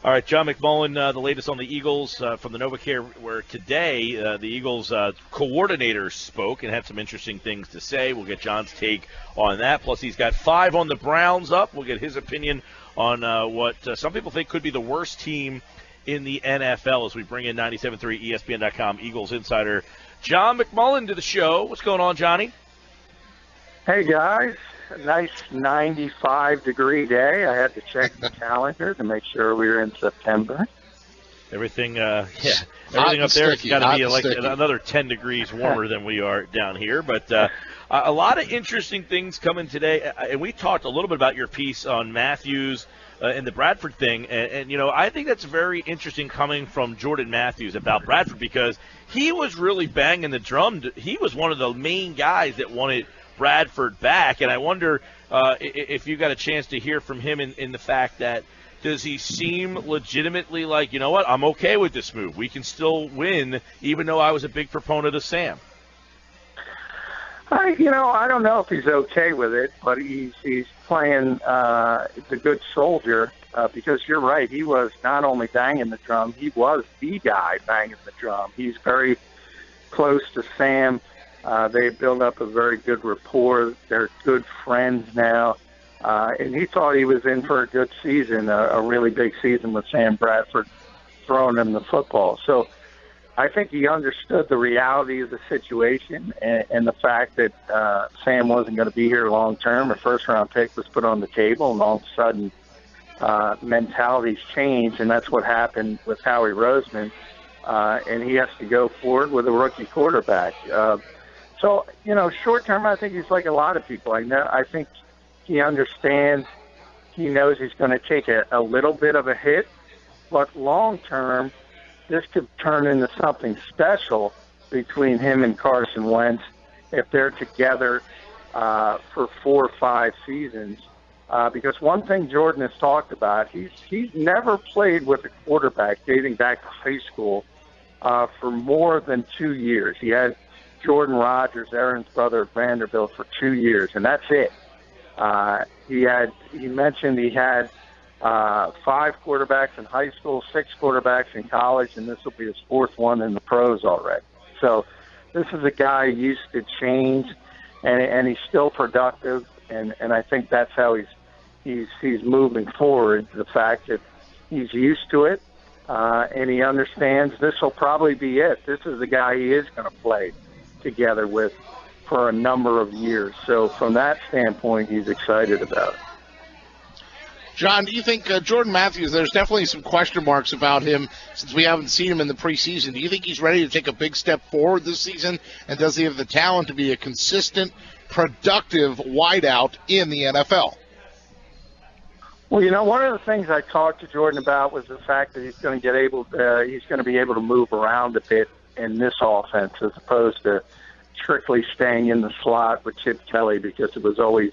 All right, John McMullen, the latest on the Eagles from the NovaCare, where today the Eagles coordinators spoke and had some interesting things to say. We'll get John's take on that. Plus, he's got 5 on the Browns up. We'll get his opinion on what some people think could be the worst team in the NFL as we bring in 97.3 ESPN.com Eagles insider John McMullen to the show. What's going on, Johnny? Hey, guys. A nice 95-degree day. I had to check the calendar to make sure we were in September. Everything everything up there has got to be like another 10 degrees warmer than we are down here. But a lot of interesting things coming today. And we talked a little bit about your piece on Matthews and the Bradford thing. And, you know, I think that's very interesting coming from Jordan Matthews about Bradford because he was really banging the drum. He was one of the main guys that wanted Bradford back. And I wonder if you got a chance to hear from him in the fact that does he seem legitimately like, you know what, I'm okay with this move. We can still win, even though I was a big proponent of Sam. I don't know if he's okay with it, but he's playing the good soldier because you're right. He was not only banging the drum, he was the guy banging the drum. He's very close to Sam. They built up a very good rapport. They're good friends now. And he thought he was in for a good season, a really big season with Sam Bradford throwing him the football. So I think he understood the reality of the situation and the fact that Sam wasn't going to be here long term. A first-round pick was put on the table, and all of a sudden mentalities changed, and that's what happened with Howie Roseman. And he has to go forward with a rookie quarterback. So, short term, I think he's like a lot of people. I think he understands, he knows he's going to take a little bit of a hit, but long term, this could turn into something special between him and Carson Wentz if they're together for 4 or 5 seasons. Because one thing Jordan has talked about, he's never played with a quarterback dating back to high school for more than 2 years. He had Jordan Rodgers, Aaron's brother at Vanderbilt, for 2 years, and that's it. He mentioned he had 5 quarterbacks in high school, 6 quarterbacks in college, and this will be his 4th one in the pros already. So this is a guy used to change, and he's still productive, and I think that's how he's moving forward. The fact that he's used to it, and he understands this will probably be it. This is the guy he is going to play together with for a number of years. So from that standpoint, he's excited about it. John, do you think Jordan Matthews, there's definitely some question marks about him since we haven't seen him in the preseason. Do you think he's ready to take a big step forward this season? And does he have the talent to be a consistent, productive wideout in the NFL? Well, one of the things I talked to Jordan about was the fact that he's going to be able to move around a bit in this offense as opposed to strictly staying in the slot with Chip Kelly because it was always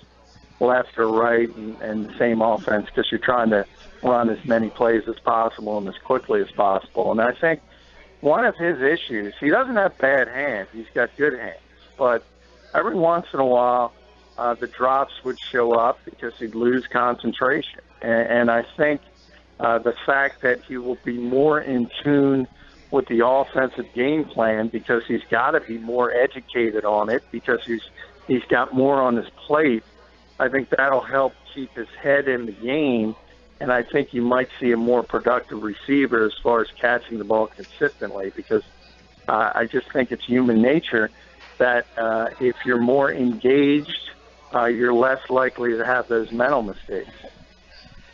left or right and the same offense because you're trying to run as many plays as possible and as quickly as possible. And I think one of his issues, he doesn't have bad hands. He's got good hands. But every once in a while, the drops would show up because he'd lose concentration. And I think the fact that he will be more in tune with the offensive game plan because he's got to be more educated on it because he's got more on his plate. I think that'll help keep his head in the game, and I think you might see a more productive receiver as far as catching the ball consistently because I just think it's human nature that if you're more engaged, you're less likely to have those mental mistakes.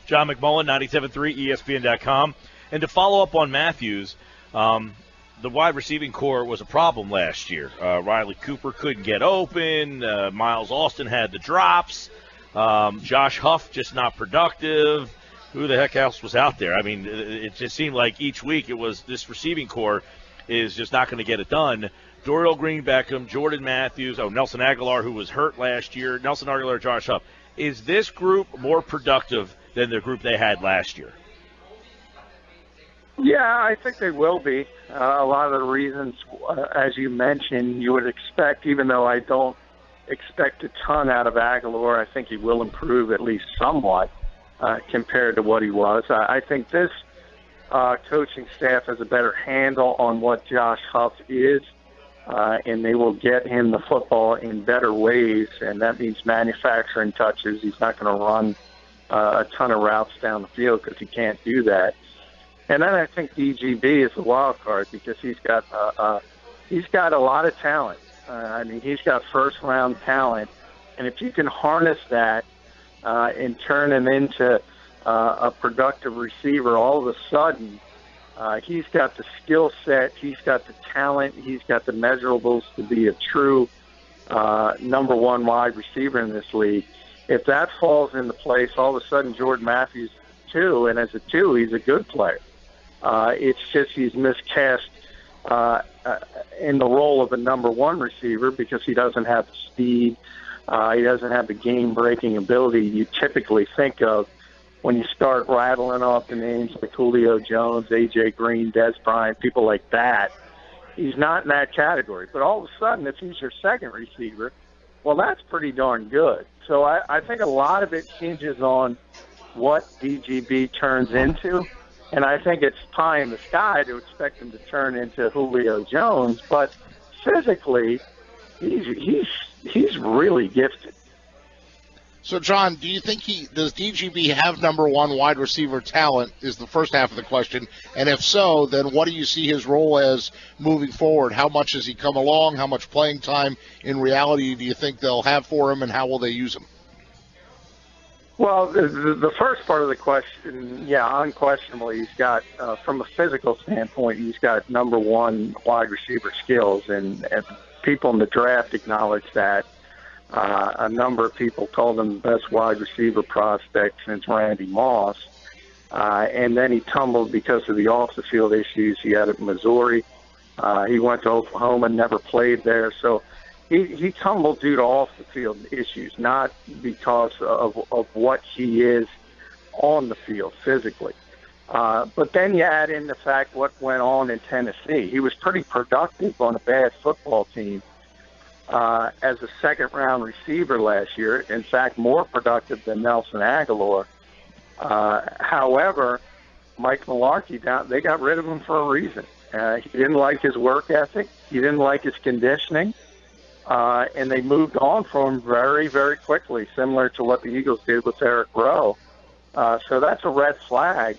John McMullen, 97.3 ESPN.com. And to follow up on Matthews, the wide receiving core was a problem last year. Riley Cooper couldn't get open. Miles Austin had the drops. Josh Huff just not productive. Who the heck else was out there? I mean, it just seemed like each week it was this receiving core is just not going to get it done. Dorial, Green-Beckham, Jordan Matthews, Nelson Aguilar, who was hurt last year, Nelson Aguilar, Josh Huff. Is this group more productive than the group they had last year? Yeah, I think they will be. A lot of the reasons, as you mentioned, you would expect, even though I don't expect a ton out of Aguilar, I think he will improve at least somewhat compared to what he was. I think this coaching staff has a better handle on what Josh Huff is, and they will get him the football in better ways, and that means manufacturing touches. He's not going to run a ton of routes down the field because he can't do that. And then I think DGB is the wild card because he's got a lot of talent. I mean, he's got first-round talent, and if you can harness that and turn him into a productive receiver, all of a sudden he's got the skill set, he's got the talent, he's got the measurables to be a true number one wide receiver in this league. If that falls into place, all of a sudden Jordan Matthews 2, and as a 2, he's a good player. It's just he's miscast in the role of a number one receiver because he doesn't have the speed, he doesn't have the game-breaking ability you typically think of when you start rattling off the names like Julio Jones, A.J. Green, Des Bryant, people like that. He's not in that category. But all of a sudden, if he's your second receiver, well, that's pretty darn good. So I think a lot of it hinges on what DGB turns into. And I think it's pie in the sky to expect him to turn into Julio Jones. But physically, he's really gifted. So, John, do you think does DGB have number one wide receiver talent is the first half of the question. And if so, then what do you see his role as moving forward? How much has he come along? How much playing time in reality do you think they'll have for him, and how will they use him? Well, the first part of the question, yeah, unquestionably, he's got, from a physical standpoint, he's got number one wide receiver skills, and people in the draft acknowledge that. A number of people called him the best wide receiver prospect since Randy Moss. And then he tumbled because of the off-the-field issues he had at Missouri. He went to Oklahoma, never played there. So he tumbled due to off-the-field issues, not because of what he is on the field physically. But then you add in the fact what went on in Tennessee. He was pretty productive on a bad football team. As a second-round receiver last year, in fact, more productive than Nelson Aguilar. However, Mike Mularkey, they got rid of him for a reason. He didn't like his work ethic. He didn't like his conditioning. And they moved on from him very, very quickly, similar to what the Eagles did with Eric Rowe. So that's a red flag.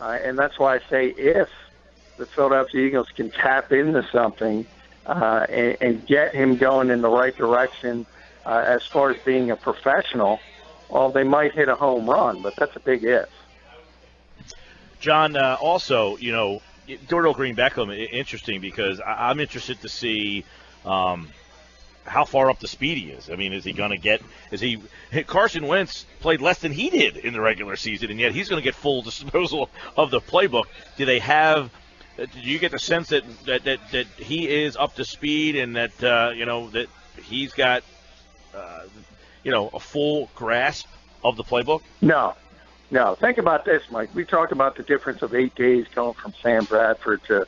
And that's why I say if the Philadelphia Eagles can tap into something and get him going in the right direction as far as being a professional, well, they might hit a home run, but that's a big if. John, also, Dorial Green-Beckham, interesting because I'm interested to see how far up the speed he is. I mean, is he going to get – Carson Wentz played less than he did in the regular season, and yet he's going to get full disposal of the playbook. Do you get the sense that he is up to speed and that that he's got a full grasp of the playbook? No. Think about this, Mike. We talked about the difference of 8 days going from Sam Bradford to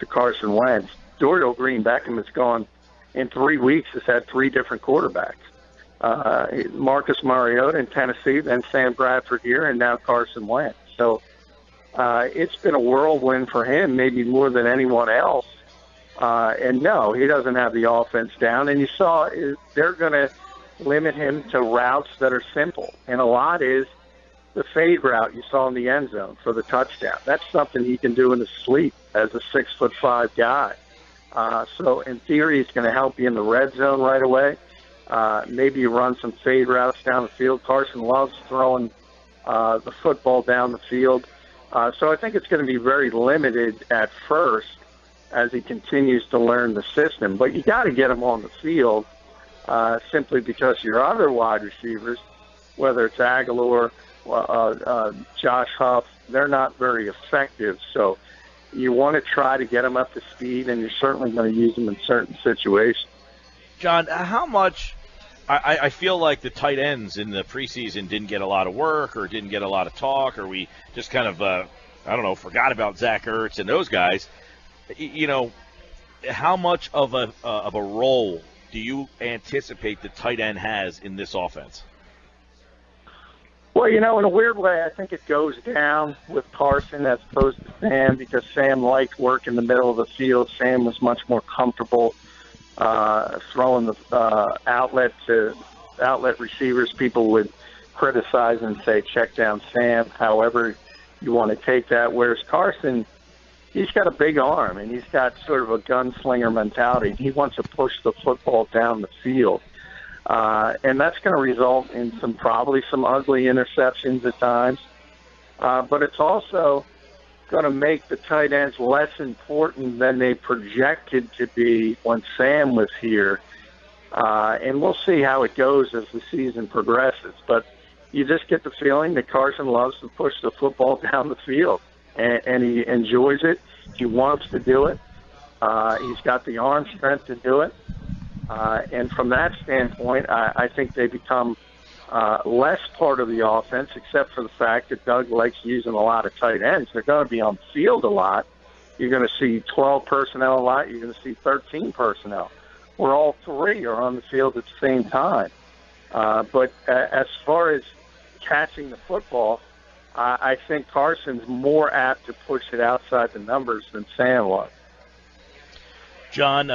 Carson Wentz. Dorial Green-Beckham has gone in 3 weeks. Has had 3 different quarterbacks. Marcus Mariota in Tennessee, then Sam Bradford here, and now Carson Wentz. So. It's been a whirlwind for him, maybe more than anyone else. And no, he doesn't have the offense down. And you saw they're going to limit him to routes that are simple. And a lot is the fade route you saw in the end zone for the touchdown. That's something he can do in his sleep as a 6'5" guy. So in theory, it's going to help you in the red zone right away. Maybe you run some fade routes down the field. Carson loves throwing the football down the field. So I think it's going to be very limited at first as he continues to learn the system. But you got to get him on the field simply because your other wide receivers, whether it's Aguilar, Josh Huff, they're not very effective. So you want to try to get them up to speed, and you're certainly going to use them in certain situations. John, how much I feel like the tight ends in the preseason didn't get a lot of work or didn't get a lot of talk, or we just kind of, forgot about Zach Ertz and those guys. How much of a role do you anticipate the tight end has in this offense? Well, in a weird way, I think it goes down with Carson as opposed to Sam, because Sam liked work in the middle of the field. Sam was much more comfortable throwing the outlet receivers. People would criticize and say, check down Sam, however you want to take that. Whereas Carson, he's got a big arm, and he's got sort of a gunslinger mentality. He wants to push the football down the field. And that's going to result in probably some ugly interceptions at times. But it's also going to make the tight ends less important than they projected to be when Sam was here. And we'll see how it goes as the season progresses. But you just get the feeling that Carson loves to push the football down the field, and he enjoys it. He wants to do it. He's got the arm strength to do it. And from that standpoint, I think they become less part of the offense, except for the fact that Doug likes using a lot of tight ends. They're going to be on the field a lot. You're going to see 12 personnel a lot. You're going to see 13 personnel, where all three are on the field at the same time. But as far as catching the football, I think Carson's more apt to push it outside the numbers than Sam was. John,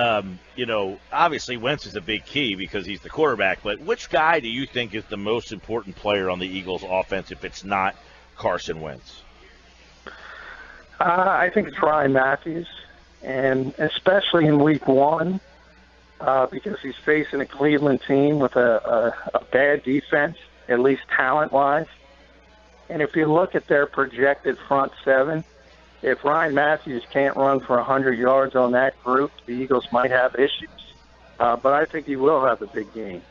obviously Wentz is a big key because he's the quarterback, but which guy do you think is the most important player on the Eagles offense if it's not Carson Wentz? I think it's Ryan Matthews, and especially in week one, because he's facing a Cleveland team with a bad defense, at least talent-wise. And if you look at their projected front seven, if Ryan Matthews can't run for 100 yards on that group, the Eagles might have issues. But I think he will have a big game.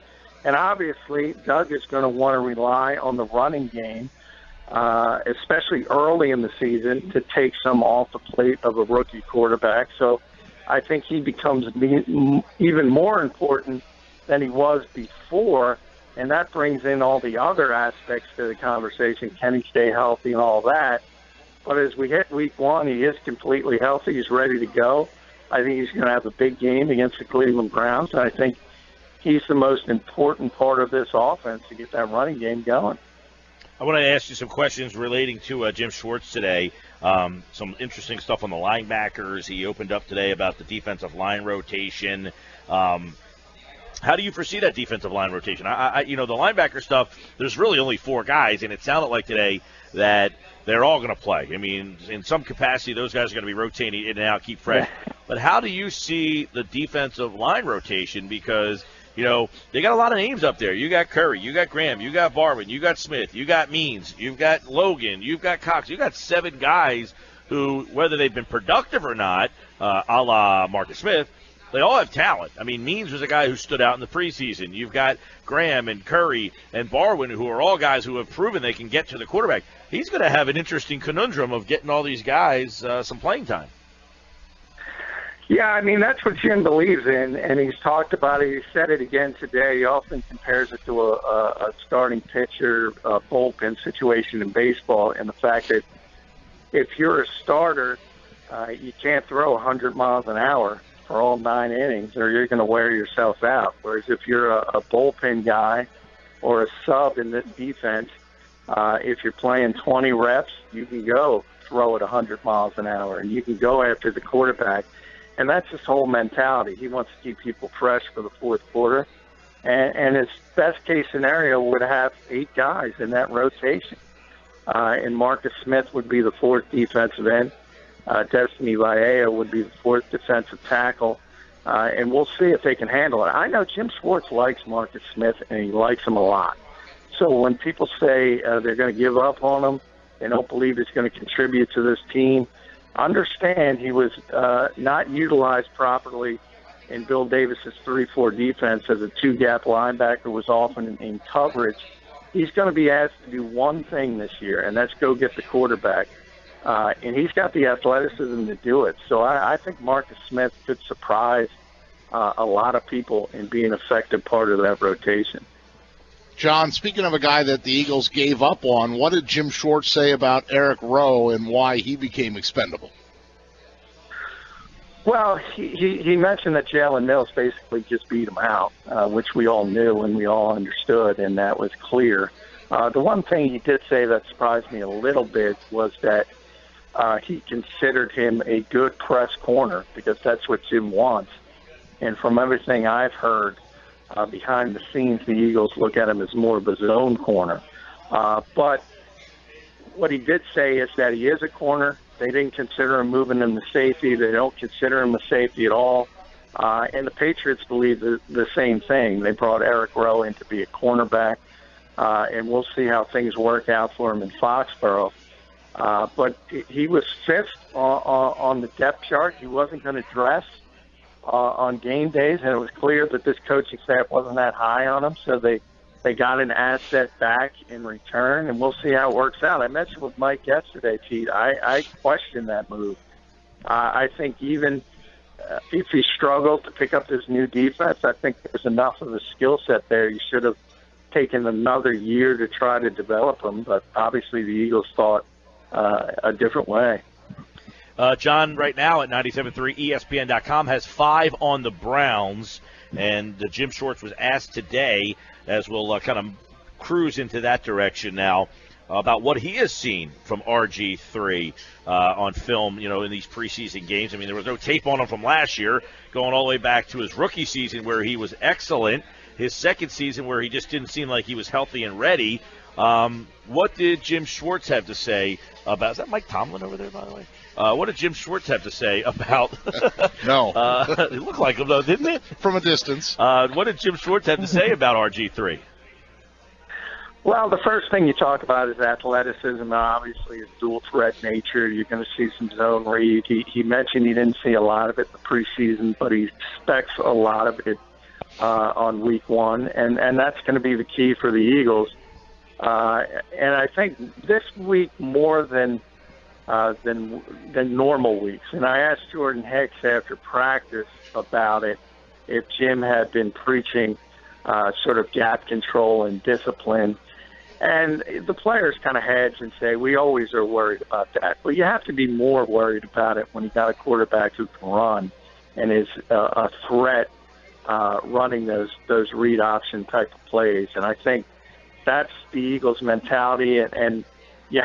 And obviously, Doug is going to want to rely on the running game, especially early in the season, to take some off the plate of a rookie quarterback. So I think he becomes even more important than he was before, and that brings in all the other aspects to the conversation. Can he stay healthy and all that? But as we hit week one, he is completely healthy. He's ready to go. I think he's going to have a big game against the Cleveland Browns. And I think he's the most important part of this offense to get that running game going. I want to ask you some questions relating to Jim Schwartz today. Some interesting stuff on the linebackers. He opened up today about the defensive line rotation. How do you foresee that defensive line rotation? The linebacker stuff, there's really only four guys, and it sounded like today that they're all going to play. I mean, in some capacity, those guys are going to be rotating in and out, keep fresh. But how do you see the defensive line rotation? Because, they got a lot of names up there. You got Curry, you got Graham, you got Barwin, you got Smith, you got Means, you've got Logan, you've got Cox. You got seven guys who, whether they've been productive or not, a la Marcus Smith, they all have talent. I mean, Means was a guy who stood out in the preseason. You've got Graham and Curry and Barwin, who are all guys who have proven they can get to the quarterback. He's going to have an interesting conundrum of getting all these guys some playing time. Yeah, I mean, that's what Jim believes in, and he's talked about it. He said it again today. He often compares it to a starting pitcher, bullpen situation in baseball, and the fact that if you're a starter, you can't throw 100 miles an hour for all 9 innings, or you're going to wear yourself out. Whereas if you're a bullpen guy or a sub in this defense, if you're playing 20 reps, you can go throw it 100 miles an hour, and you can go after the quarterback. And that's his whole mentality. He wants to keep people fresh for the fourth quarter. And his best-case scenario would have 8 guys in that rotation. And Marcus Smith would be the fourth defensive end. Destiny Vaea would be the fourth defensive tackle. And we'll see if they can handle it. I know Jim Schwartz likes Marcus Smith, and he likes him a lot. So when people say they're going to give up on him, they don't believe he's going to contribute to this team, understand he was not utilized properly in Bill Davis's 3-4 defense as a two-gap linebacker, was often in coverage. He's going to be asked to do one thing this year, and that's go get the quarterback. And he's got the athleticism to do it. So I think Marcus Smith could surprise a lot of people in being an effective part of that rotation. John, speaking of a guy that the Eagles gave up on, what did Jim Schwartz say about Eric Rowe and why he became expendable? Well, he mentioned that Jalen Mills basically just beat him out, which we all knew and we all understood, and that was clear. The one thing he did say that surprised me a little bit was that he considered him a good press corner because that's what Jim wants. And from everything I've heard behind the scenes, the Eagles look at him as more of a zone corner. But what he did say is that he is a corner. They didn't consider him moving him to safety. They don't consider him a safety at all. And the Patriots believe the same thing. They brought Eric Rowe in to be a cornerback, and we'll see how things work out for him in Foxborough. But he was fifth on the depth chart. He wasn't going to dress on game days, and it was clear that this coaching staff wasn't that high on him, so they got an asset back in return, and we'll see how it works out. I mentioned with Mike yesterday, Pete, I questioned that move. I think even if he struggled to pick up this new defense, I think there's enough of a skill set there. You should have taken another year to try to develop him, but obviously the Eagles thought a different way. John, right now at 97.3 ESPN.com, has 5 on the Browns, and Jim Schwartz was asked today, as we'll kind of cruise into that direction now, about what he has seen from RG3 on film, in these preseason games. I mean, there was no tape on him from last year, going all the way back to his rookie season where he was excellent, his second season where he just didn't seem like he was healthy and ready. What did Jim Schwartz have to say about – is that Mike Tomlin over there, by the way? What did Jim Schwartz have to say about – No. It looked like him, though, didn't it? From a distance. What did Jim Schwartz have to say about RG3? Well, the first thing you talk about is athleticism. Obviously, his dual threat nature. You're going to see some zone read. He mentioned he didn't see a lot of it in the preseason, but he expects a lot of it on week one, and that's going to be the key for the Eagles. And I think this week more than normal weeks. And I asked Jordan Hicks after practice about it, if Jim had been preaching sort of gap control and discipline. And the players kind of hedge and say, we always are worried about that. But you have to be more worried about it when you got a quarterback who can run and is a threat running those read option type of plays. And I think that's the Eagles' mentality, and you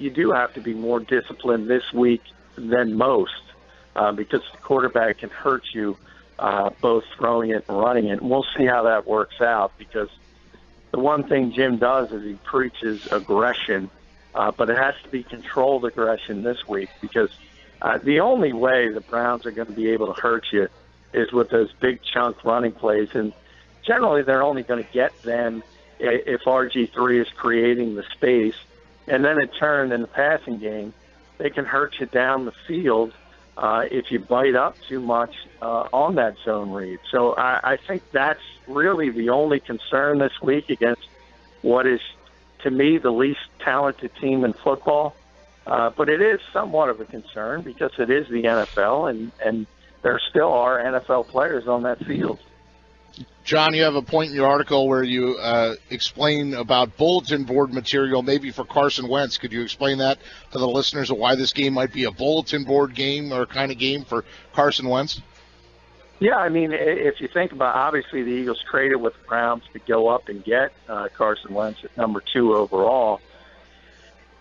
do have to be more disciplined this week than most because the quarterback can hurt you both throwing it and running it. And we'll see how that works out because the one thing Jim does is he preaches aggression, but it has to be controlled aggression this week because the only way the Browns are going to be able to hurt you is with those big chunk running plays. And generally they're only going to get them if RG3 is creating the space. And then in turn, in the passing game, they can hurt you down the field if you bite up too much on that zone read. So I think that's really the only concern this week against what is, to me, the least talented team in football. But it is somewhat of a concern because it is the NFL, and there still are NFL players on that field. John, you have a point in your article where you explain about bulletin board material maybe for Carson Wentz. Could you explain that to the listeners of why this game might be a bulletin board game or kind of game for Carson Wentz? Yeah, I mean, if you think about, obviously the Eagles traded with the Browns to go up and get Carson Wentz at number 2 overall.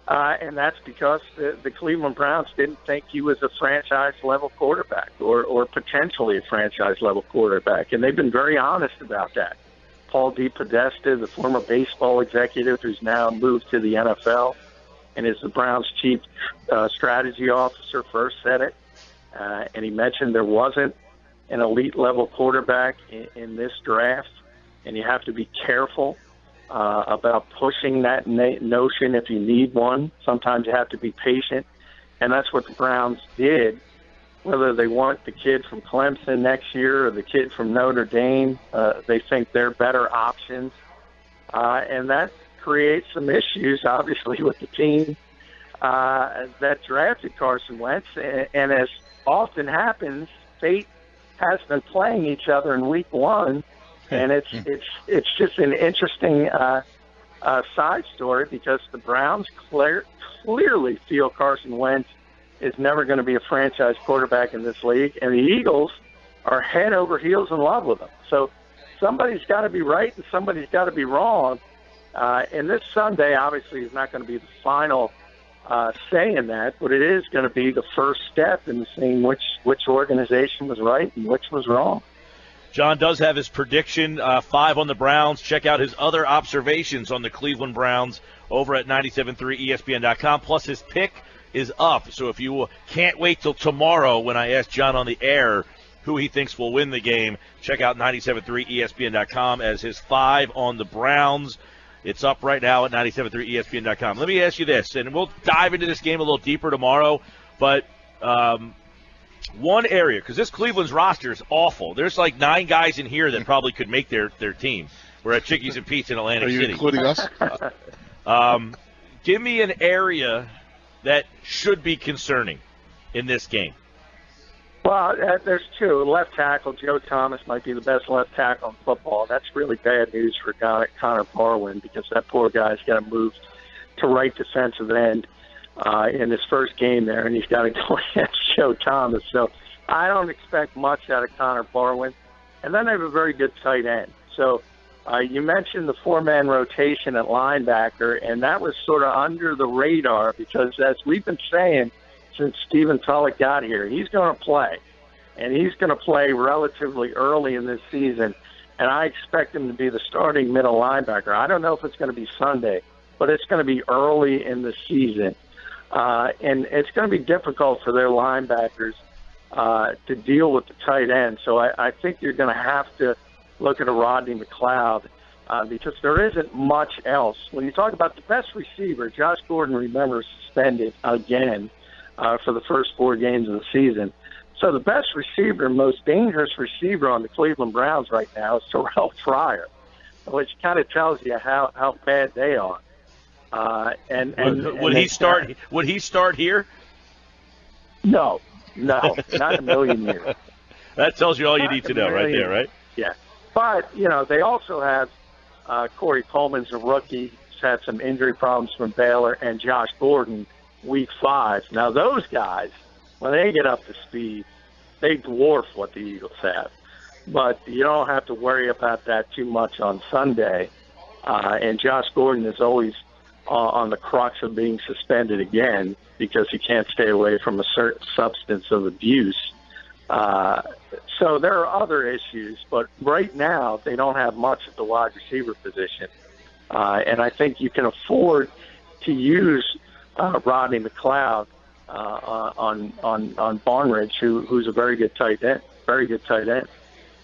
And that's because the Cleveland Browns didn't think he was a franchise-level quarterback or potentially a franchise-level quarterback. And they've been very honest about that. Paul DePodesta, the former baseball executive who's now moved to the NFL and is the Browns' chief strategy officer, first said it. And he mentioned there wasn't an elite-level quarterback in this draft, and you have to be careful about pushing that notion if you need one. Sometimes you have to be patient, and that's what the Browns did. Whether they want the kid from Clemson next year or the kid from Notre Dame, they think they're better options, and that creates some issues, obviously, with the team that drafted Carson Wentz. And as often happens, fate has been playing each other in week one. And it's just an interesting side story because the Browns clearly feel Carson Wentz is never going to be a franchise quarterback in this league, and the Eagles are head over heels in love with him. So somebody's got to be right and somebody's got to be wrong. And this Sunday, obviously, is not going to be the final say in that, but it is going to be the first step in seeing which organization was right and which was wrong. John does have his prediction, 5 on the Browns. Check out his other observations on the Cleveland Browns over at 97.3ESPN.com. Plus, his pick is up. So if you can't wait till tomorrow when I ask John on the air who he thinks will win the game, check out 97.3ESPN.com as his 5 on the Browns. It's up right now at 97.3ESPN.com. Let me ask you this, and we'll dive into this game a little deeper tomorrow, but one area, because this Cleveland's roster is awful. There's like 9 guys in here that probably could make their team. We're at Chickies and Pete's in Atlantic City. Are you including us? Give me an area that should be concerning in this game. Well, there's 2. Left tackle, Joe Thomas might be the best left tackle in football. That's really bad news for Connor Barwin because that poor guy's got to move to right defensive end in his first game there, and he's got to go against Joe Thomas. So I don't expect much out of Connor Barwin. And then they have a very good tight end. So you mentioned the 4-man rotation at linebacker, and that was sort of under the radar because, as we've been saying since Stephen Tulloch got here, he's going to play. And he's going to play relatively early in this season, and I expect him to be the starting middle linebacker. I don't know if it's going to be Sunday, but it's going to be early in the season. And it's going to be difficult for their linebackers to deal with the tight end. So I think you're going to have to look at a Rodney McLeod because there isn't much else. When you talk about the best receiver, Josh Gordon, remember, suspended again for the first 4 games of the season. So the best receiver, most dangerous receiver on the Cleveland Browns right now is Terrell Pryor, which kind of tells you how bad they are. Would he start here? No, not a million years. That tells you all you need to know right there, right? Yeah. But, they also have Corey Coleman's a rookie, who's had some injury problems from Baylor, and Josh Gordon, week 5. Now, those guys, when they get up to speed, they dwarf what the Eagles have. But you don't have to worry about that too much on Sunday. And Josh Gordon is always on the crux of being suspended again because he can't stay away from a certain substance of abuse. So there are other issues, but right now they don't have much at the wide receiver position. And I think you can afford to use Rodney McLeod on Barnridge, who's a very good tight end.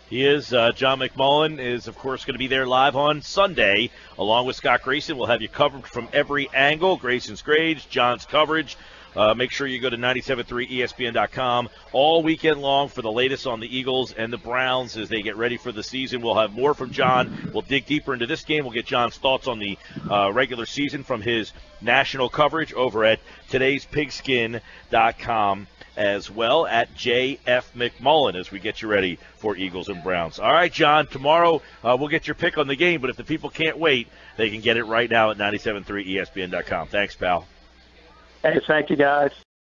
He is. John McMullen is, of course, going to be there live on Sunday, along with Scott Grayson. We'll have you covered from every angle. Grayson's grades, John's coverage. Make sure you go to 97.3ESPN.com all weekend long for the latest on the Eagles and the Browns as they get ready for the season. We'll have more from John. We'll dig deeper into this game. We'll get John's thoughts on the regular season from his national coverage over at todayspigskin.com as well at JF McMullen as we get you ready for Eagles and Browns. All right, John, tomorrow we'll get your pick on the game, but if the people can't wait, they can get it right now at 97.3ESPN.com. Thanks, pal. Hey, thank you, guys.